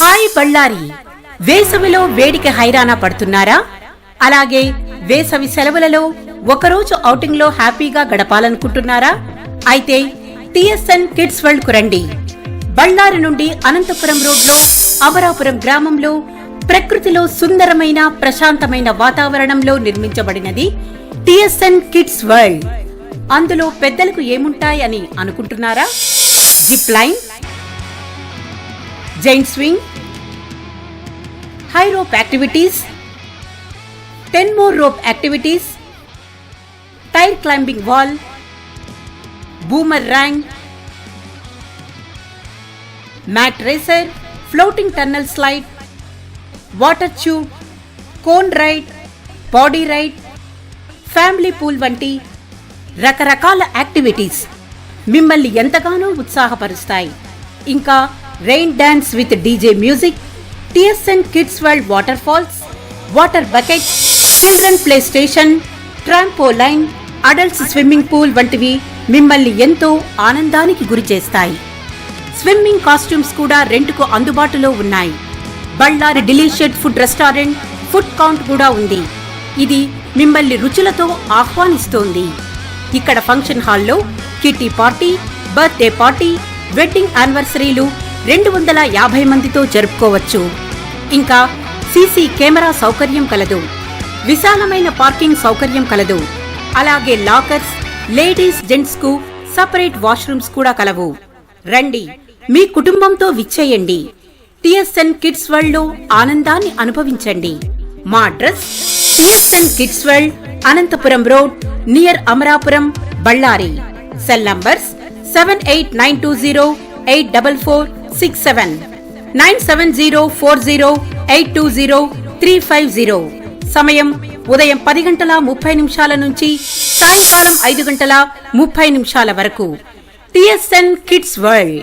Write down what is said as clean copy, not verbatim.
Hi Ballari, వేసవిలో వేడికి హైరానా పడుతున్నారా? అలాగే వేసవి సెలవులలో ఒకరోజు ఔటింగ్ లో హ్యాపీగా గడపాలనుకుంటున్నారా? అయితే టిఎస్ఎన్ కిడ్స్ వరల్డ్ కు రండి. బళ్ళారి నుండి అనంతపురం రోడ్లో అమరాపురం గ్రామంలో ప్రకృతిలో సుందరమైన ప్రశాంతమైన వాతావరణంలో నిర్మించబడినది టిఎస్ఎన్ కిడ్స్ వరల్డ్. అందులో పెద్దలకు ఏముంటాయని అనుకుంటున్నారా? Zip line, giant swing, high rope activities, 10 more rope activities, tire climbing wall, boomerang, mat racer, floating tunnel slide, water tube, cone ride, body ride, family pool వంటి రకరకాల యాక్టివిటీస్ మిమ్మల్ని ఎంతగానో ఉత్సాహపరుస్తాయి. ఇంకా rain dance with DJ music, TSN kids world waterfalls, water bucket, children play station, trampoline, adults swimming pool వంటివి మిమ్మల్ని ఎంతో ఆనందానికి గురి చేస్తాయి. స్విమ్మింగ్ కాస్ట్యూమ్స్ కూడా రెంట్కు అందుబాటులో ఉన్నాయి. Ballari delicious food restaurant food court కూడా ఉంది. ఇది మిమ్మల్ని రుచులతో ఆహ్వానిస్తోంది. ఇక్కడ ఫంక్షన్ హాల్లో kitty party, birthday party, wedding యానివర్సరీలు 250 మందితో జరుపుకోవచ్చు. ఇంకా సీసీ కెమెరా సౌకర్యం కలదు. విశాలమైన పార్కింగ్ సౌకర్యం కలదు. అలాగే లాకర్స్, లేడీస్ జెంట్స్ కు సపరేట్ వాష్రూమ్స్ కూడా కలవు. రండి, మీ కుటుంబంతో విచ్చేయండి. టిఎస్ఎన్ కిడ్స్ వరల్డ్ లో ఆనందాన్ని అనుభవించండి. మా address TSN kids world, Anantapur road, near Amarapuram, Ballari. Cell numbers 7892084467, 97040820 సమయం ఉదయం 10:30 నుంచి సాయంకాలం 5:30 వరకు. TSN kids world.